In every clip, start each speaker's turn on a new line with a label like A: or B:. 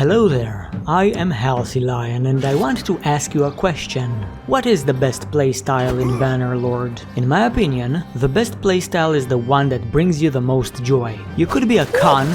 A: Hello there, I am Halcyon and I want to ask you a question. What is the best playstyle in Bannerlord? In my opinion, the best playstyle is the one that brings you the most joy. You could be a Khan,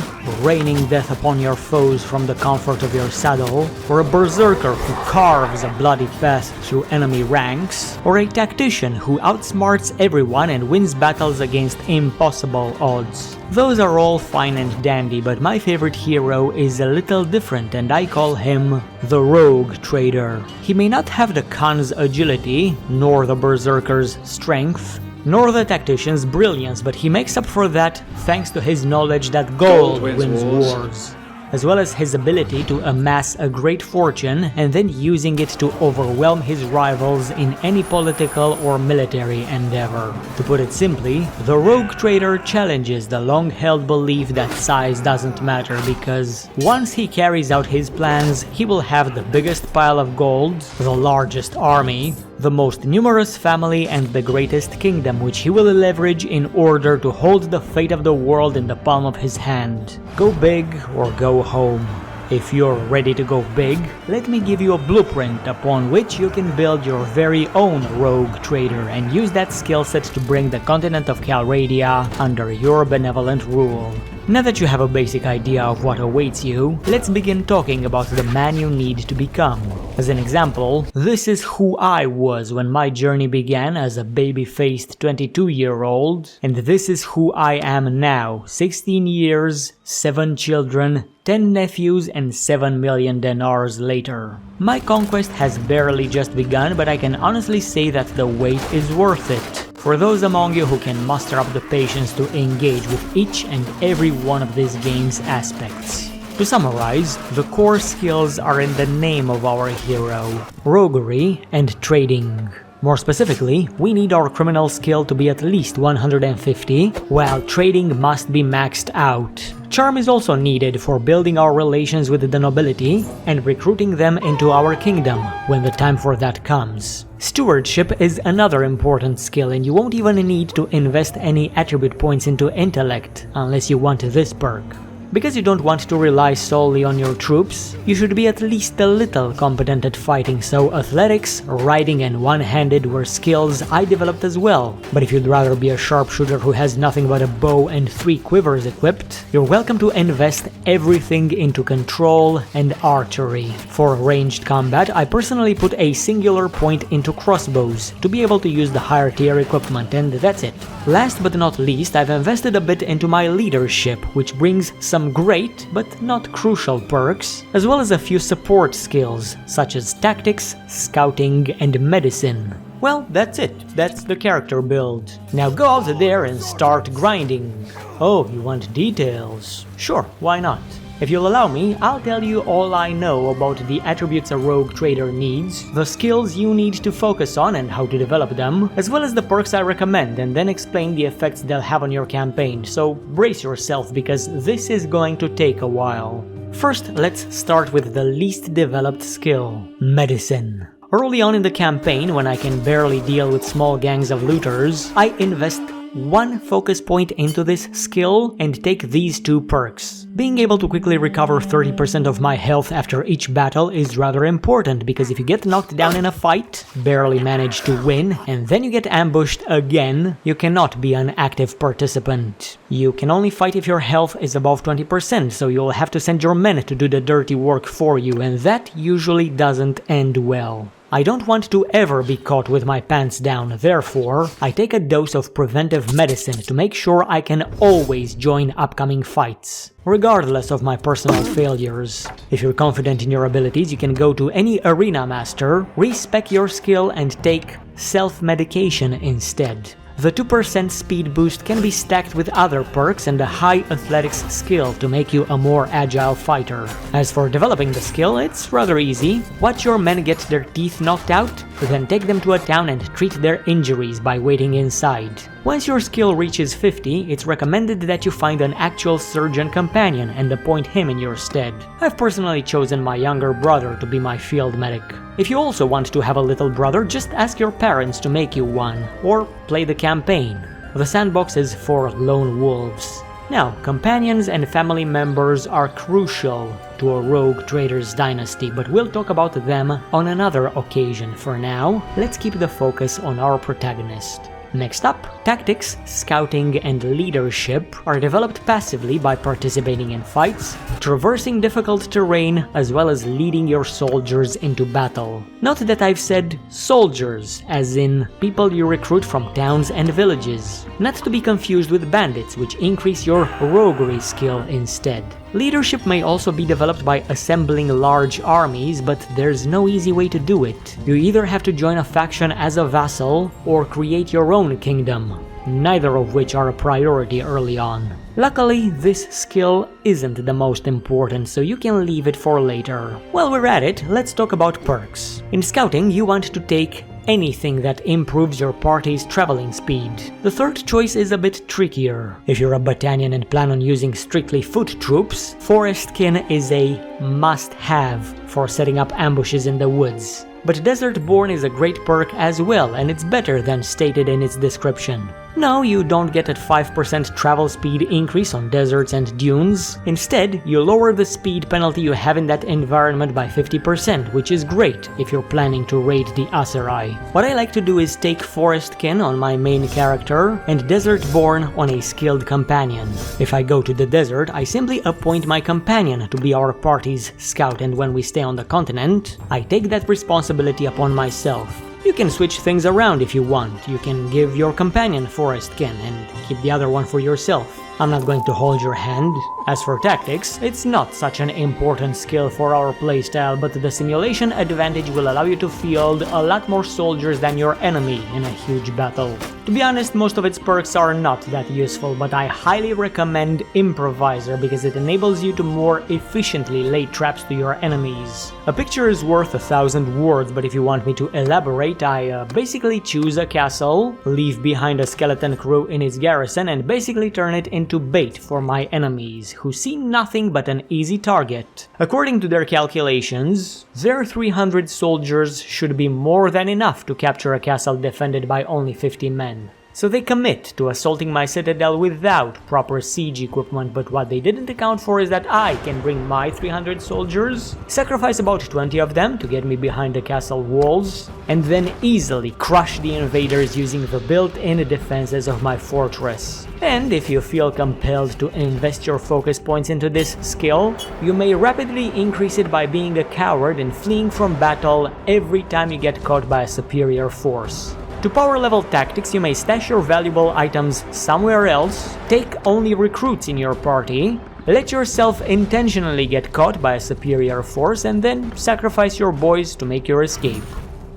A: raining death upon your foes from the comfort of your saddle, or a berserker who carves a bloody path through enemy ranks, or a tactician who outsmarts everyone and wins battles against impossible odds. Those are all fine and dandy, but my favorite hero is a little different and I call him the Rogue Trader. He may not have the Khan's agility, nor the berserker's strength, nor the tactician's brilliance, but he makes up for that thanks to his knowledge that gold wins wars, as well as his ability to amass a great fortune and then using it to overwhelm his rivals in any political or military endeavor. To put it simply, the Rogue Trader challenges the long-held belief that size doesn't matter, because once he carries out his plans, he will have the biggest pile of gold, the largest army, the most numerous family and the greatest kingdom, which he will leverage in order to hold the fate of the world in the palm of his hand. Go big or go home. If you're ready to go big, let me give you a blueprint upon which you can build your very own Rogue Trader and use that skill set to bring the continent of Calradia under your benevolent rule. Now that you have a basic idea of what awaits you, let's begin talking about the man you need to become. As an example, this is who I was when my journey began as a baby-faced 22-year-old, and this is who I am now, 16 years, 7 children, 10 nephews and 7 million dinars later. My conquest has barely just begun, but I can honestly say that the wait is worth it. For those among you who can muster up the patience to engage with each and every one of this game's aspects. To summarize, the core skills are in the name of our hero: roguery and trading. More specifically, we need our criminal skill to be at least 150, while trading must be maxed out. Charm is also needed for building our relations with the nobility and recruiting them into our kingdom when the time for that comes. Stewardship is another important skill, and you won't even need to invest any attribute points into intellect unless you want this perk. Because you don't want to rely solely on your troops, you should be at least a little competent at fighting, so athletics, riding and one-handed were skills I developed as well. But if you'd rather be a sharpshooter who has nothing but a bow and 3 quivers equipped, you're welcome to invest everything into control and archery. For ranged combat, I personally put a singular point into crossbows to be able to use the higher tier equipment, and that's it. Last but not least, I've invested a bit into my leadership, which brings some great but not crucial perks, as well as a few support skills such as tactics, scouting and medicine. Well, that's it. That's the character build. Now go out there and start grinding. Oh, you want details? Sure, why not? If you'll allow me, I'll tell you all I know about the attributes a rogue trader needs, the skills you need to focus on and how to develop them, as well as the perks I recommend, and then explain the effects they'll have on your campaign, so brace yourself because this is going to take a while. First, let's start with the least developed skill: medicine. Early on in the campaign, when I can barely deal with small gangs of looters, I invest 1 focus point into this skill and take these 2 perks. Being able to quickly recover 30% of my health after each battle is rather important, because if you get knocked down in a fight, barely manage to win, and then you get ambushed again, you cannot be an active participant. You can only fight if your health is above 20%, so you'll have to send your men to do the dirty work for you, and that usually doesn't end well. I don't want to ever be caught with my pants down, therefore, I take a dose of preventive medicine to make sure I can always join upcoming fights, regardless of my personal failures. If you're confident in your abilities, you can go to any arena master, respec your skill and take self-medication instead. The 2% speed boost can be stacked with other perks and a high athletics skill to make you a more agile fighter. As for developing the skill, it's rather easy. Watch your men get their teeth knocked out, then take them to a town and treat their injuries by waiting inside. Once your skill reaches 50, it's recommended that you find an actual surgeon companion and appoint him in your stead. I've personally chosen my younger brother to be my field medic. If you also want to have a little brother, just ask your parents to make you one, or play the campaign. The sandbox is for lone wolves. Now, companions and family members are crucial to a rogue trader's dynasty, but we'll talk about them on another occasion. For now, let's keep the focus on our protagonist. Next up, tactics, scouting, and leadership are developed passively by participating in fights, traversing difficult terrain, as well as leading your soldiers into battle. Note that I've said soldiers, as in people you recruit from towns and villages, not to be confused with bandits, which increase your roguery skill instead. Leadership may also be developed by assembling large armies, but there's no easy way to do it. You either have to join a faction as a vassal, or create your own kingdom, neither of which are a priority early on. Luckily, this skill isn't the most important, so you can leave it for later. While we're at it, let's talk about perks. In scouting, you want to take anything that improves your party's traveling speed. The third choice is a bit trickier. If you're a battalion and plan on using strictly foot troops, Forestkin is a must-have for setting up ambushes in the woods. But Desert-Born is a great perk as well, and it's better than stated in its description. No, you don't get a 5% travel speed increase on deserts and dunes. Instead, you lower the speed penalty you have in that environment by 50%, which is great if you're planning to raid the Aserai. What I like to do is take Forestkin on my main character and Desert-Born on a skilled companion. If I go to the desert, I simply appoint my companion to be our party's scout, and when we stay on the continent, I take that responsibility upon myself. You can switch things around if you want. You can give your companion Forestkin and keep the other one for yourself. I'm not going to hold your hand. As for tactics, it's not such an important skill for our playstyle, but the simulation advantage will allow you to field a lot more soldiers than your enemy in a huge battle. To be honest, most of its perks are not that useful, but I highly recommend Improviser because it enables you to more efficiently lay traps to your enemies. A picture is worth 1,000 words, but if you want me to elaborate, I basically choose a castle, leave behind a skeleton crew in its garrison, and basically turn it into bait for my enemies, who see nothing but an easy target. According to their calculations, their 300 soldiers should be more than enough to capture a castle defended by only 50 men. So they commit to assaulting my citadel without proper siege equipment, but what they didn't account for is that I can bring my 300 soldiers, sacrifice about 20 of them to get me behind the castle walls, and then easily crush the invaders using the built-in defenses of my fortress. And if you feel compelled to invest your focus points into this skill, you may rapidly increase it by being a coward and fleeing from battle every time you get caught by a superior force. To power level tactics, you may stash your valuable items somewhere else, take only recruits in your party, let yourself intentionally get caught by a superior force, and then sacrifice your boys to make your escape.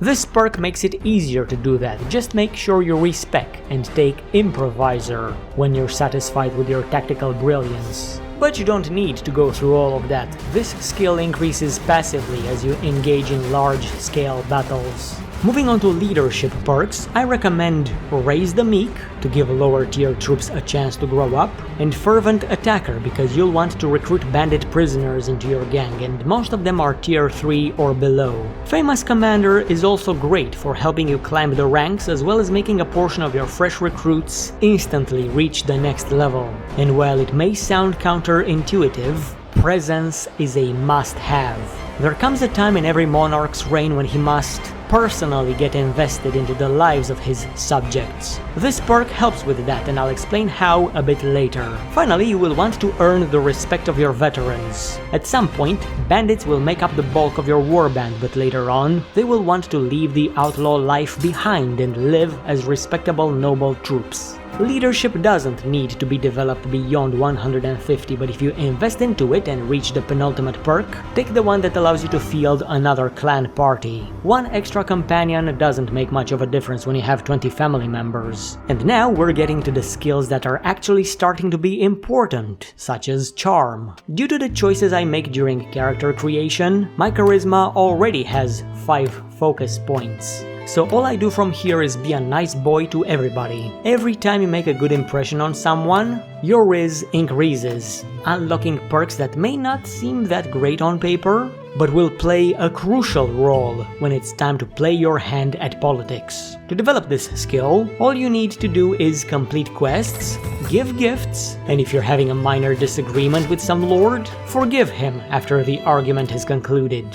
A: This perk makes it easier to do that. Just make sure you respec and take Improviser when you're satisfied with your tactical brilliance. But you don't need to go through all of that. This skill increases passively as you engage in large-scale battles. Moving on to leadership perks, I recommend Raise the Meek to give lower tier troops a chance to grow up, and Fervent Attacker because you'll want to recruit bandit prisoners into your gang, and most of them are tier 3 or below. Famous Commander is also great for helping you climb the ranks, as well as making a portion of your fresh recruits instantly reach the next level. And while it may sound counterintuitive, presence is a must-have. There comes a time in every monarch's reign when he must personally get invested into the lives of his subjects. This perk helps with that, and I'll explain how a bit later. Finally, you will want to earn the respect of your veterans. At some point, bandits will make up the bulk of your warband, but later on, they will want to leave the outlaw life behind and live as respectable noble troops. Leadership doesn't need to be developed beyond 150, but if you invest into it and reach the penultimate perk, take the one that allows you to field another clan party. One extra companion doesn't make much of a difference when you have 20 family members. And now we're getting to the skills that are actually starting to be important, such as Charm. Due to the choices I make during character creation, my charisma already has 5 focus points. so all I do from here is be a nice boy to everybody. Every time you make a good impression on someone, your Rizz increases, unlocking perks that may not seem that great on paper, but will play a crucial role when it's time to play your hand at politics. To develop this skill, all you need to do is complete quests, give gifts, and if you're having a minor disagreement with some lord, forgive him after the argument is concluded.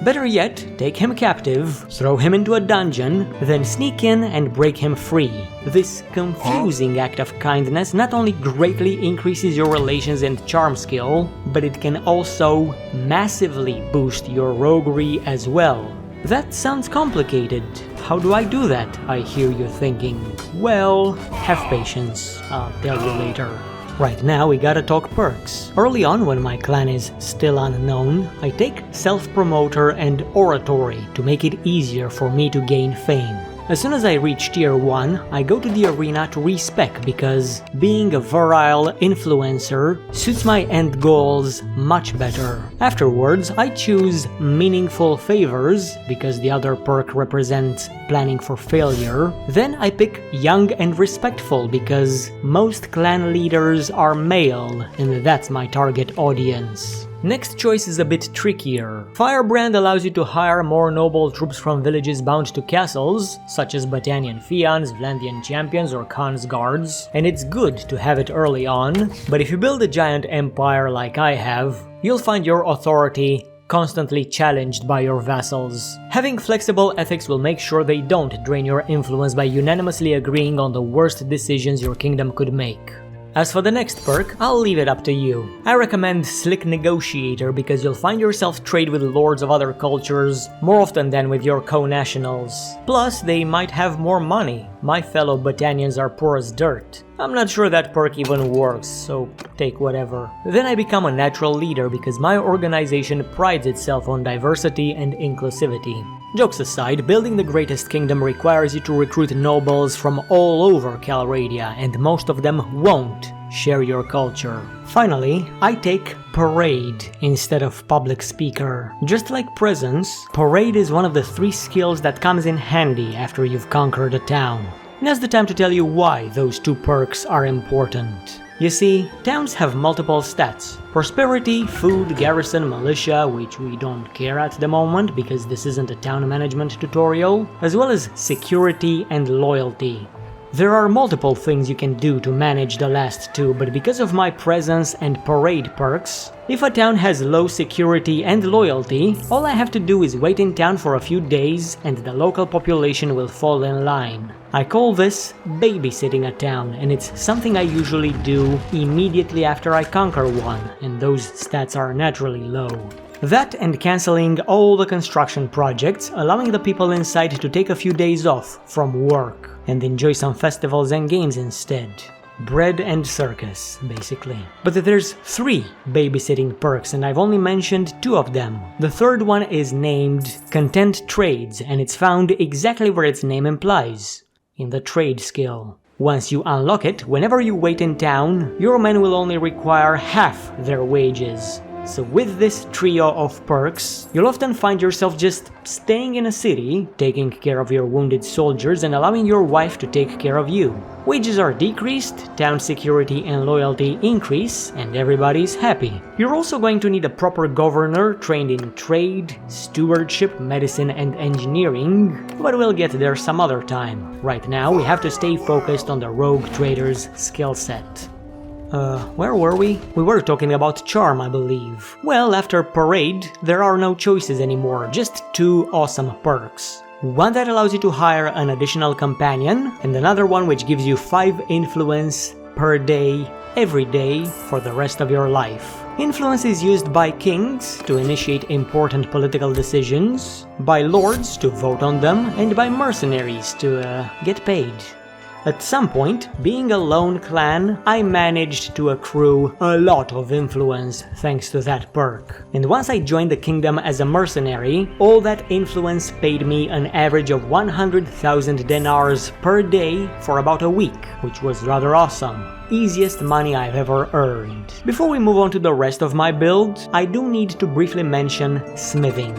A: Better yet, take him captive, throw him into a dungeon, then sneak in and break him free. This confusing act of kindness not only greatly increases your relations and charm skill, but it can also massively boost your roguery as well. That sounds complicated. How do I do that? I hear you thinking. Well, have patience. I'll tell you later. Right now we gotta talk perks. Early on, when my clan is still unknown, I take Self-Promoter and Oratory to make it easier for me to gain fame. As soon as I reach tier 1, I go to the arena to respec because being a virile influencer suits my end goals much better. Afterwards, I choose Meaningful Favors because the other perk represents planning for failure. Then I pick Young and Respectful because most clan leaders are male and that's my target audience. Next choice is a bit trickier. Firebrand allows you to hire more noble troops from villages bound to castles, such as Battanian Fians, Vlandian Champions or Khan's Guards, and it's good to have it early on, but if you build a giant empire like I have, you'll find your authority constantly challenged by your vassals. Having flexible ethics will make sure they don't drain your influence by unanimously agreeing on the worst decisions your kingdom could make. As for the next perk, I'll leave it up to you. I recommend Slick Negotiator because you'll find yourself trade with lords of other cultures more often than with your co-nationals. Plus, they might have more money. My fellow Battanians are poor as dirt. I'm not sure that perk even works, so take whatever. Then I become a natural leader because my organization prides itself on diversity and inclusivity. Jokes aside, building the greatest kingdom requires you to recruit nobles from all over Calradia, and most of them won't share your culture. Finally, I take Parade instead of Public Speaker. Just like Presence, Parade is one of the 3 skills that comes in handy after you've conquered a town. Now's the time to tell you why those 2 perks are important. You see, towns have multiple stats. Prosperity, food, garrison, militia, which we don't care at the moment because this isn't a town management tutorial, as well as security and loyalty. There are multiple things you can do to manage the last 2, but because of my presence and parade perks, if a town has low security and loyalty, all I have to do is wait in town for a few days and the local population will fall in line. I call this babysitting a town, and it's something I usually do immediately after I conquer one, and those stats are naturally low. That and cancelling all the construction projects, allowing the people inside to take a few days off from work and enjoy some festivals and games instead. Bread and circus, basically. But there's 3 babysitting perks and I've only mentioned 2 of them. The third one is named Content Trades and it's found exactly where its name implies, in the trade skill. Once you unlock it, whenever you wait in town, your men will only require half their wages. So with this trio of perks, you'll often find yourself just staying in a city, taking care of your wounded soldiers and allowing your wife to take care of you. Wages are decreased, town security and loyalty increase, and everybody's happy. You're also going to need a proper governor trained in trade, stewardship, medicine and engineering, but we'll get there some other time. Right now we have to stay focused on the rogue trader's skill set. Where were we? We were talking about charm, I believe. Well, after parade, there are no choices anymore, just 2 awesome perks. One that allows you to hire an additional companion, and another one which gives you 5 influence per day, every day, for the rest of your life. Influence is used by kings to initiate important political decisions, by lords to vote on them, and by mercenaries to get paid. At some point, being a lone clan, I managed to accrue a lot of influence thanks to that perk. And once I joined the kingdom as a mercenary, all that influence paid me an average of 100,000 dinars per day for about a week, which was rather awesome. Easiest money I've ever earned. Before we move on to the rest of my build, I do need to briefly mention smithing.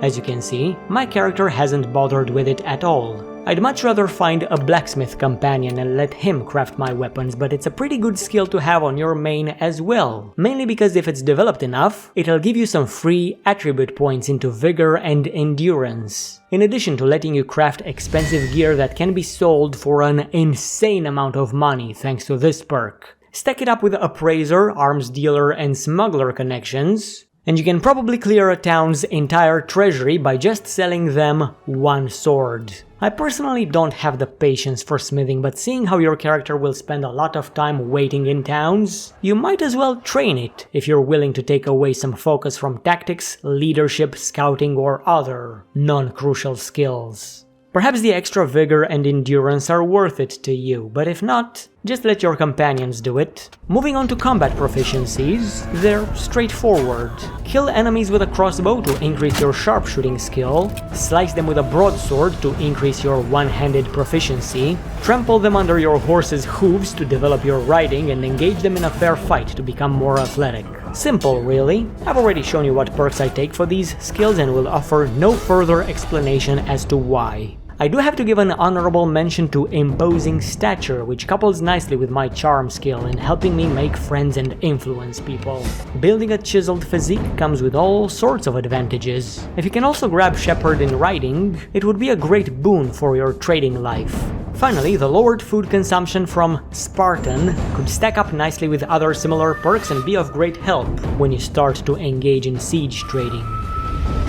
A: As you can see, my character hasn't bothered with it at all. I'd much rather find a blacksmith companion and let him craft my weapons, but it's a pretty good skill to have on your main as well. Mainly because if it's developed enough, it'll give you some free attribute points into vigor and endurance. In addition to letting you craft expensive gear that can be sold for an insane amount of money thanks to this perk. Stack it up with Appraiser, Arms Dealer and Smuggler connections, and you can probably clear a town's entire treasury by just selling them one sword. I personally don't have the patience for smithing, but seeing how your character will spend a lot of time waiting in towns, you might as well train it if you're willing to take away some focus from tactics, leadership, scouting or other non-crucial skills. Perhaps the extra vigor and endurance are worth it to you, but if not, just let your companions do it. Moving on to combat proficiencies, they're straightforward. Kill enemies with a crossbow to increase your sharpshooting skill, slice them with a broadsword to increase your one-handed proficiency, trample them under your horse's hooves to develop your riding, and engage them in a fair fight to become more athletic. Simple, really. I've already shown you what perks I take for these skills and will offer no further explanation as to why. I do have to give an honorable mention to Imposing Stature, which couples nicely with my charm skill in helping me make friends and influence people. Building a chiseled physique comes with all sorts of advantages. If you can also grab Shepherd in riding, it would be a great boon for your trading life. Finally, the lowered food consumption from Spartan could stack up nicely with other similar perks and be of great help when you start to engage in siege trading.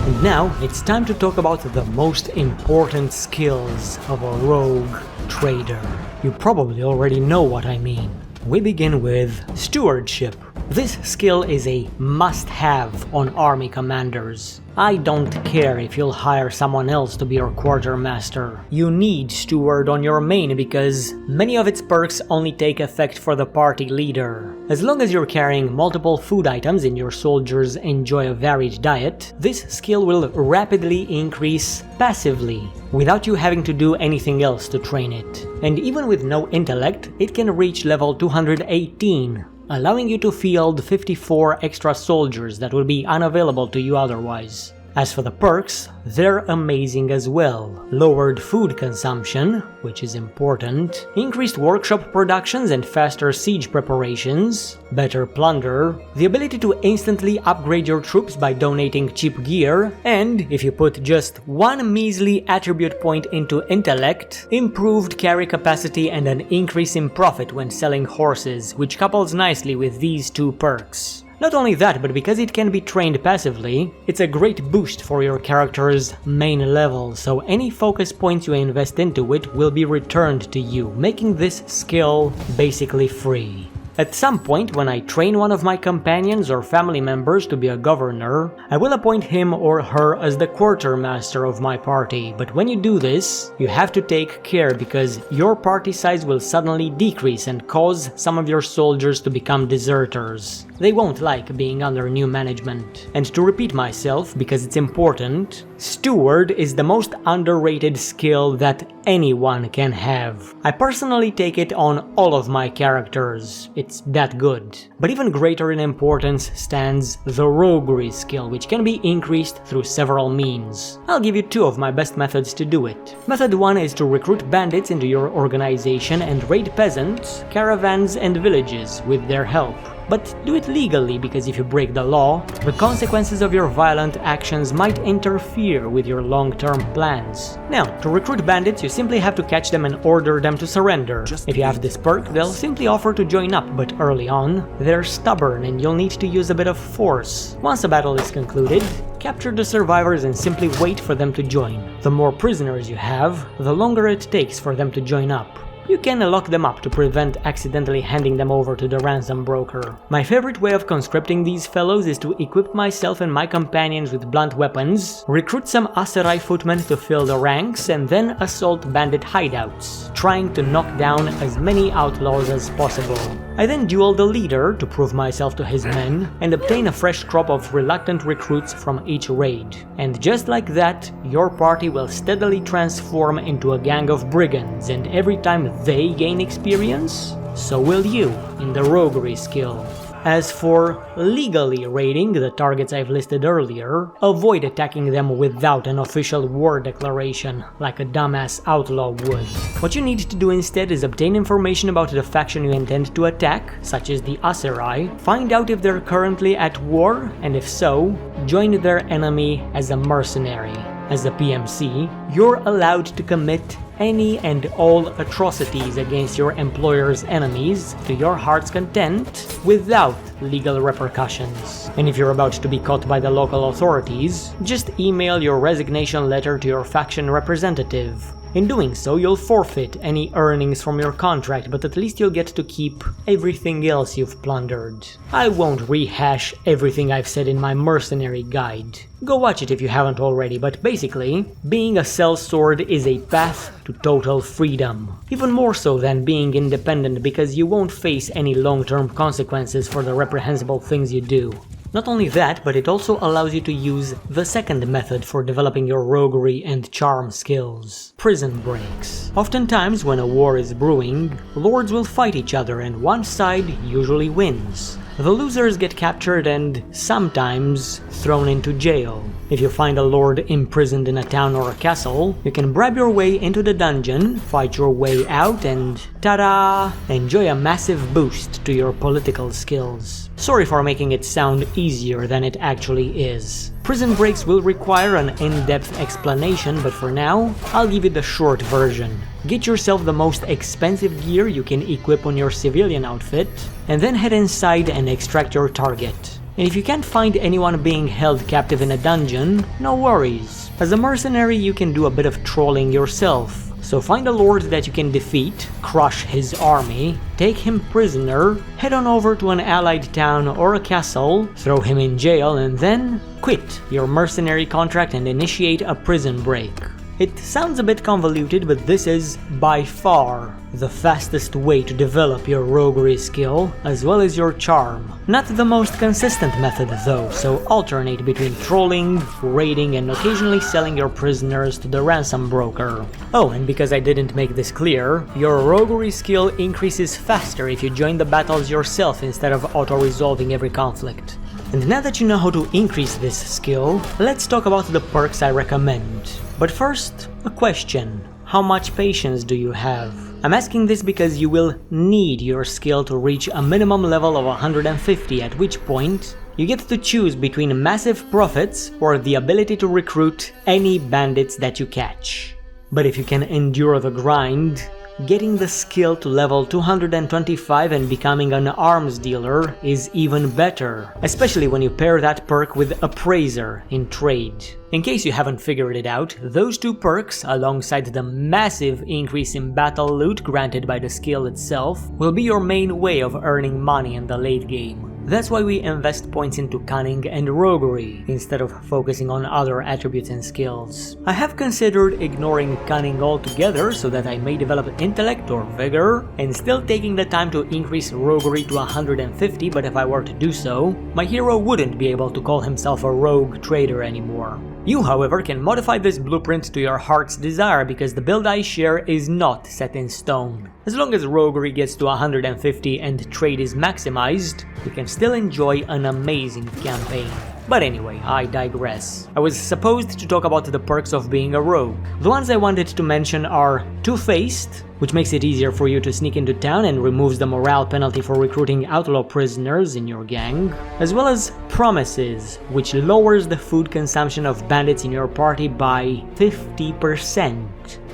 A: And now, it's time to talk about the most important skills of a rogue trader. You probably already know what I mean. We begin with Stewardship. This skill is a must-have on army commanders. I don't care if you'll hire someone else to be your quartermaster. You need Steward on your main because many of its perks only take effect for the party leader. As long as you're carrying multiple food items and your soldiers enjoy a varied diet, this skill will rapidly increase passively, without you having to do anything else to train it. And even with no intellect, it can reach level 218. Allowing you to field 54 extra soldiers that would be unavailable to you otherwise. As for the perks, they're amazing as well. Lowered food consumption, which is important, increased workshop productions and faster siege preparations, better plunder, the ability to instantly upgrade your troops by donating cheap gear, and, if you put just one measly attribute point into intellect, improved carry capacity and an increase in profit when selling horses, which couples nicely with these two perks. Not only that, but because it can be trained passively, it's a great boost for your character's main level, so any focus points you invest into it will be returned to you, making this skill basically free. At some point, when I train one of my companions or family members to be a governor, I will appoint him or her as the quartermaster of my party, but when you do this, you have to take care because your party size will suddenly decrease and cause some of your soldiers to become deserters. They won't like being under new management. And to repeat myself, because it's important, Steward is the most underrated skill that anyone can have. I personally take it on all of my characters. It's that good. But even greater in importance stands the Roguery skill, which can be increased through several means. I'll give you two of my best methods to do it. Method 1 is to recruit bandits into your organization and raid peasants, caravans and villages with their help. But do it legally, because if you break the law, the consequences of your violent actions might interfere with your long-term plans. Now, to recruit bandits, you simply have to catch them and order them to surrender. If you have this perk, they'll simply offer to join up, but early on, they're stubborn and you'll need to use a bit of force. Once a battle is concluded, capture the survivors and simply wait for them to join. The more prisoners you have, the longer it takes for them to join up. You can lock them up to prevent accidentally handing them over to the ransom broker. My favorite way of conscripting these fellows is to equip myself and my companions with blunt weapons, recruit some Aserai footmen to fill the ranks, and then assault bandit hideouts, trying to knock down as many outlaws as possible. I then duel the leader to prove myself to his men, and obtain a fresh crop of reluctant recruits from each raid. And just like that, your party will steadily transform into a gang of brigands, and every time they gain experience, so will you in the Roguery skill. As for legally raiding the targets I've listed earlier, avoid attacking them without an official war declaration, like a dumbass outlaw would. What you need to do instead is obtain information about the faction you intend to attack, such as the Aserai, find out if they're currently at war, and if so, join their enemy as a mercenary. As a PMC, you're allowed to commit any and all atrocities against your employer's enemies to your heart's content without legal repercussions. And if you're about to be caught by the local authorities, just email your resignation letter to your faction representative. In doing so, you'll forfeit any earnings from your contract, but at least you'll get to keep everything else you've plundered. I won't rehash everything I've said in my mercenary guide. Go watch it if you haven't already, but basically, being a sellsword is a path to total freedom. Even more so than being independent, because you won't face any long-term consequences for the reprehensible things you do. Not only that, but it also allows you to use the second method for developing your roguery and charm skills: prison breaks. Oftentimes, when a war is brewing, lords will fight each other and one side usually wins. The losers get captured and sometimes thrown into jail. If you find a lord imprisoned in a town or a castle, you can bribe your way into the dungeon, fight your way out, and ta-da! Enjoy a massive boost to your political skills. Sorry for making it sound easier than it actually is. Prison breaks will require an in-depth explanation, but for now, I'll give you the short version. Get yourself the most expensive gear you can equip on your civilian outfit, and then head inside and extract your target. And if you can't find anyone being held captive in a dungeon, no worries. As a mercenary, you can do a bit of trolling yourself. So find a lord that you can defeat, crush his army, take him prisoner, head on over to an allied town or a castle, throw him in jail, and then quit your mercenary contract and initiate a prison break. It sounds a bit convoluted, but this is by far the fastest way to develop your roguery skill, as well as your charm. Not the most consistent method though, so alternate between trolling, raiding, and occasionally selling your prisoners to the ransom broker. Oh, and because I didn't make this clear, your roguery skill increases faster if you join the battles yourself instead of auto-resolving every conflict. And now that you know how to increase this skill, let's talk about the perks I recommend. But first, a question. How much patience do you have? I'm asking this because you will need your skill to reach a minimum level of 150, at which point you get to choose between massive profits or the ability to recruit any bandits that you catch. But if you can endure the grind, getting the skill to level 225 and becoming an arms dealer is even better, especially when you pair that perk with Appraiser in trade. In case you haven't figured it out, those two perks, alongside the massive increase in battle loot granted by the skill itself, will be your main way of earning money in the late game. That's why we invest points into cunning and roguery, instead of focusing on other attributes and skills. I have considered ignoring cunning altogether so that I may develop intellect or vigor, and still taking the time to increase roguery to 150, but if I were to do so, my hero wouldn't be able to call himself a rogue trader anymore. You, however, can modify this blueprint to your heart's desire because the build I share is not set in stone. As long as roguery gets to 150 and trade is maximized, you can still enjoy an amazing campaign. But anyway, I digress. I was supposed to talk about the perks of being a rogue. The ones I wanted to mention are Two-Faced, which makes it easier for you to sneak into town and removes the morale penalty for recruiting outlaw prisoners in your gang, as well as Promises, which lowers the food consumption of bandits in your party by 50%.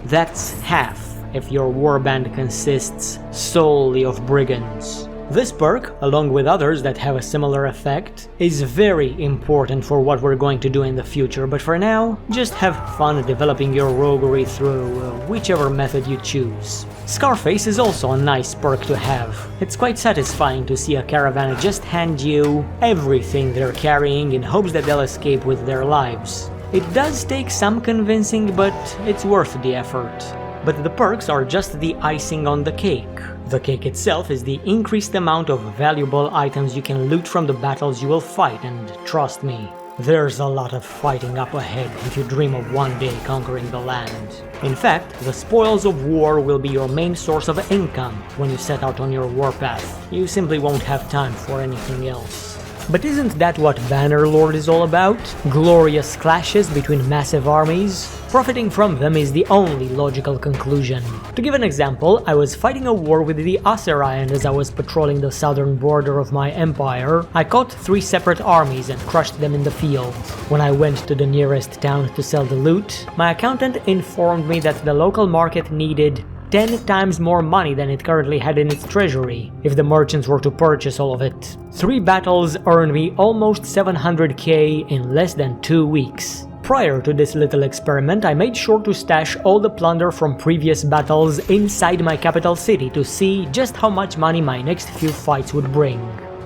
A: That's half if your warband consists solely of brigands. This perk, along with others that have a similar effect, is very important for what we're going to do in the future, but for now, just have fun developing your roguery through whichever method you choose. Scarface is also a nice perk to have. It's quite satisfying to see a caravan just hand you everything they're carrying in hopes that they'll escape with their lives. It does take some convincing, but it's worth the effort. But the perks are just the icing on the cake. The cake itself is the increased amount of valuable items you can loot from the battles you will fight, and trust me, There's a lot of fighting up ahead if you dream of one day conquering the land. In fact, the spoils of war will be your main source of income when you set out on your warpath. You simply won't have time for anything else. But isn't that what Bannerlord is all about? Glorious clashes between massive armies? Profiting from them is the only logical conclusion. To give an example, I was fighting a war with the Asurai, and as I was patrolling the southern border of my empire, I caught 3 separate armies and crushed them in the field. When I went to the nearest town to sell the loot, my accountant informed me that the local market needed 10 times more money than it currently had in its treasury, if the merchants were to purchase all of it. 3 battles earned me almost 700k in less than 2 weeks. Prior to this little experiment, I made sure to stash all the plunder from previous battles inside my capital city to see just how much money my next few fights would bring.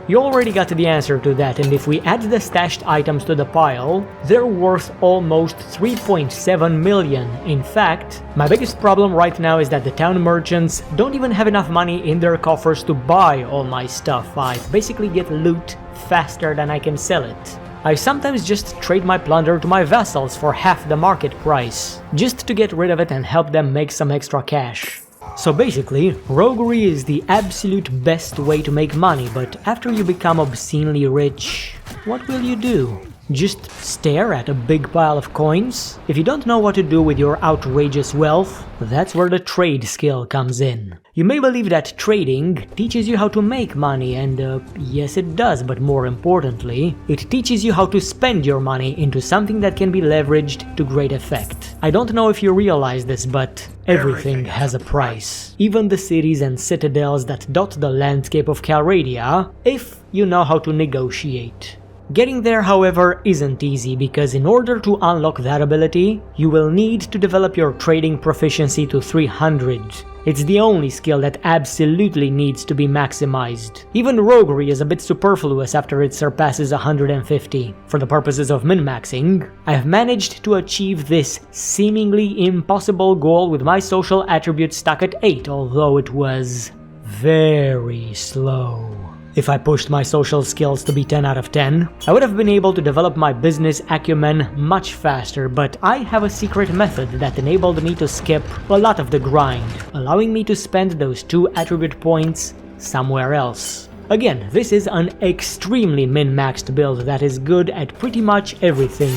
A: You already got the answer to that, and if we add the stashed items to the pile, they're worth almost 3.7 million. In fact, my biggest problem right now is that the town merchants don't even have enough money in their coffers to buy all my stuff. I basically get loot faster than I can sell it. I sometimes just trade my plunder to my vassals for half the market price, just to get rid of it and help them make some extra cash. So basically, roguery is the absolute best way to make money, but after you become obscenely rich, what will you do? Just stare at a big pile of coins? If you don't know what to do with your outrageous wealth, that's where the trade skill comes in. You may believe that trading teaches you how to make money, and yes it does, but more importantly, it teaches you how to spend your money into something that can be leveraged to great effect. I don't know if you realize this, but everything has a price. Even the cities and citadels that dot the landscape of Calradia, if you know how to negotiate. Getting there, however, isn't easy, because in order to unlock that ability, you will need to develop your trading proficiency to 300. It's the only skill that absolutely needs to be maximized. Even roguery is a bit superfluous after it surpasses 150. For the purposes of min-maxing, I've managed to achieve this seemingly impossible goal with my social attribute stuck at 8, although it was very slow. If I pushed my social skills to be 10 out of 10, I would have been able to develop my business acumen much faster, but I have a secret method that enabled me to skip a lot of the grind, allowing me to spend those 2 attribute points somewhere else. Again, this is an extremely min-maxed build that is good at pretty much everything.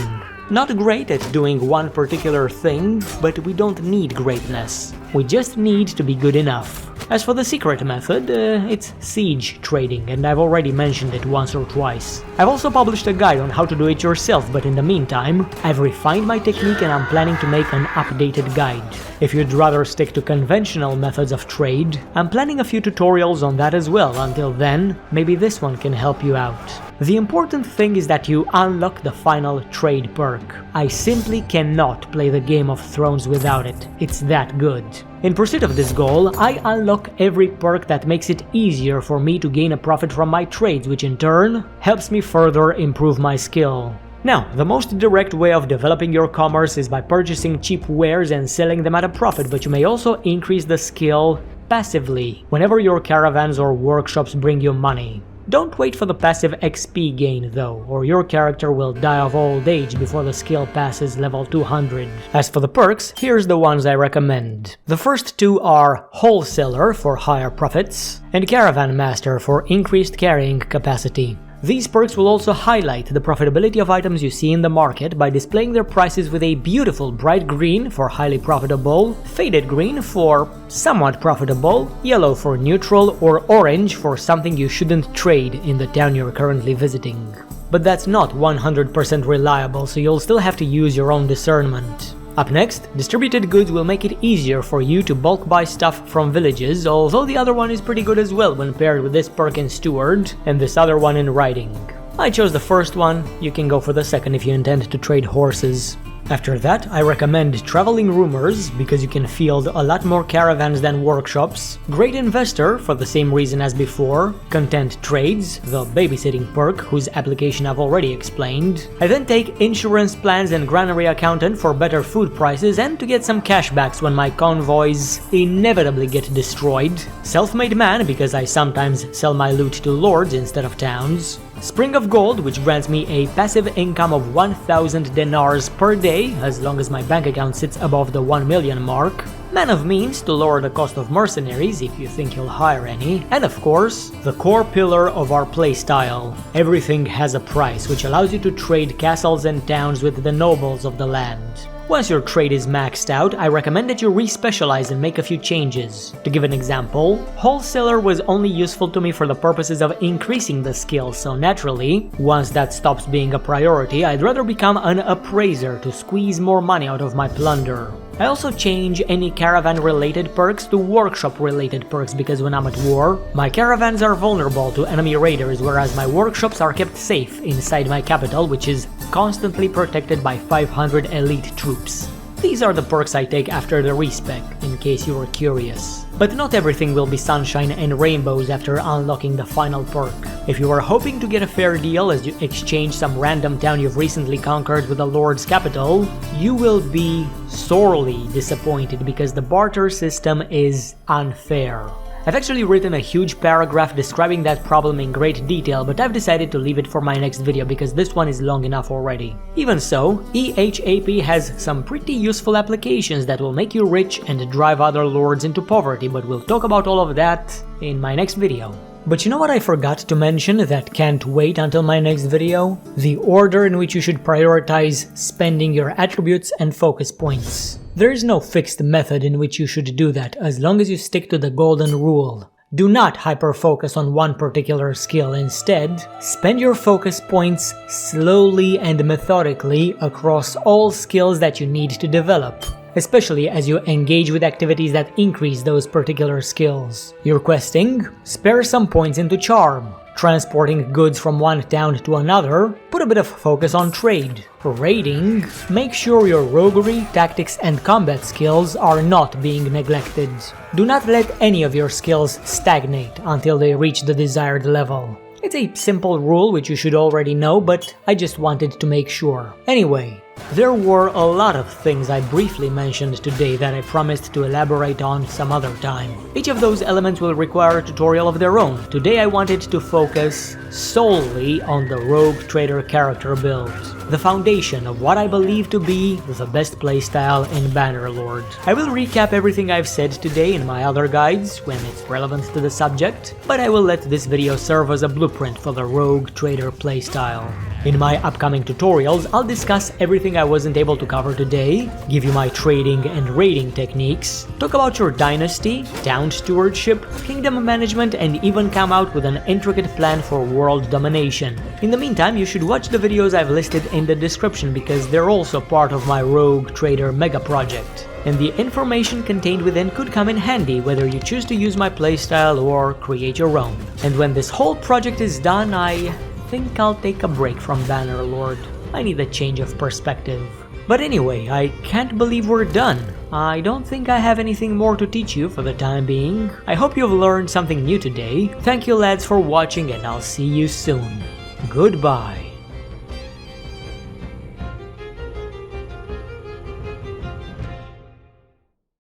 A: Not great at doing one particular thing, but we don't need greatness. We just need to be good enough. As for the secret method, it's siege trading, and I've already mentioned it once or twice. I've also published a guide on how to do it yourself, but in the meantime, I've refined my technique and I'm planning to make an updated guide. If you'd rather stick to conventional methods of trade, I'm planning a few tutorials on that as well. Until then, maybe this one can help you out. The important thing is that you unlock the final trade perk. I simply cannot play the Game of Thrones without it. It's that good. In pursuit of this goal, I unlock every perk that makes it easier for me to gain a profit from my trades, which in turn helps me further improve my skill. Now, the most direct way of developing your commerce is by purchasing cheap wares and selling them at a profit, but you may also increase the skill passively, whenever your caravans or workshops bring you money. Don't wait for the passive XP gain though, or your character will die of old age before the skill passes level 200. As for the perks, here's the ones I recommend. The first 2 are Wholesaler for higher profits, and Caravan Master for increased carrying capacity. These perks will also highlight the profitability of items you see in the market by displaying their prices with a beautiful bright green for highly profitable, faded green for somewhat profitable, yellow for neutral, or orange for something you shouldn't trade in the town you're currently visiting. But that's not 100% reliable, so you'll still have to use your own discernment. Up next, distributed goods will make it easier for you to bulk buy stuff from villages, although the other one is pretty good as well when paired with this perk in Steward and this other one in Riding. I chose the first one, you can go for the second if you intend to trade horses. After that, I recommend Traveling Rumors, because you can field a lot more caravans than workshops, Great Investor for the same reason as before, Content Trades, the babysitting perk whose application I've already explained. I then take Insurance Plans and Granary Accountant for better food prices and to get some cashbacks when my convoys inevitably get destroyed, Self-Made Man because I sometimes sell my loot to lords instead of towns, Spring of Gold, which grants me a passive income of 1000 dinars per day, as long as my bank account sits above the 1 million mark. Man of Means, to lower the cost of mercenaries if you think you'll hire any. And of course, the core pillar of our playstyle. Everything has a price, which allows you to trade castles and towns with the nobles of the land. Once your trade is maxed out, I recommend that you re-specialize and make a few changes. To give an example, Wholesaler was only useful to me for the purposes of increasing the skill, so naturally, once that stops being a priority, I'd rather become an Appraiser to squeeze more money out of my plunder. I also change any caravan-related perks to workshop-related perks because when I'm at war, my caravans are vulnerable to enemy raiders, whereas my workshops are kept safe inside my capital, which is constantly protected by 500 elite troops. These are the perks I take after the respec, in case you were curious. But not everything will be sunshine and rainbows after unlocking the final perk. If you are hoping to get a fair deal as you exchange some random town you've recently conquered with the Lord's capital, you will be sorely disappointed because the barter system is unfair. I've actually written a huge paragraph describing that problem in great detail, but I've decided to leave it for my next video because this one is long enough already. Even so, EHAP has some pretty useful applications that will make you rich and drive other lords into poverty, but we'll talk about all of that in my next video. But you know what I forgot to mention that can't wait until my next video? The order in which you should prioritize spending your attributes and focus points. There is no fixed method in which you should do that, as long as you stick to the golden rule. Do not hyper-focus on one particular skill. Instead, spend your focus points slowly and methodically across all skills that you need to develop, especially as you engage with activities that increase those particular skills. You're questing? Spare some points into Charm. Transporting goods from one town to another? Put a bit of focus on trade. Raiding? Make sure your roguery, tactics and combat skills are not being neglected. Do not let any of your skills stagnate until they reach the desired level. It's a simple rule which you should already know, but I just wanted to make sure. Anyway, there were a lot of things I briefly mentioned today that I promised to elaborate on some other time. Each of those elements will require a tutorial of their own. Today I wanted to focus solely on the Rogue Trader character build, the foundation of what I believe to be the best playstyle in Bannerlord. I will recap everything I've said today in my other guides when it's relevant to the subject, but I will let this video serve as a blueprint for the Rogue Trader playstyle. In my upcoming tutorials, I'll discuss everything I wasn't able to cover today, give you my trading and raiding techniques, talk about your dynasty, town stewardship, kingdom management, and even come out with an intricate plan for world domination. In the meantime, you should watch the videos I've listed in the description because they're also part of my Rogue Trader mega project. And the information contained within could come in handy whether you choose to use my playstyle or create your own. And when this whole project is done, I think I'll take a break from Bannerlord. I need a change of perspective. But anyway, I can't believe we're done. I don't think I have anything more to teach you for the time being. I hope you've learned something new today. Thank you lads for watching and I'll see you soon. Goodbye.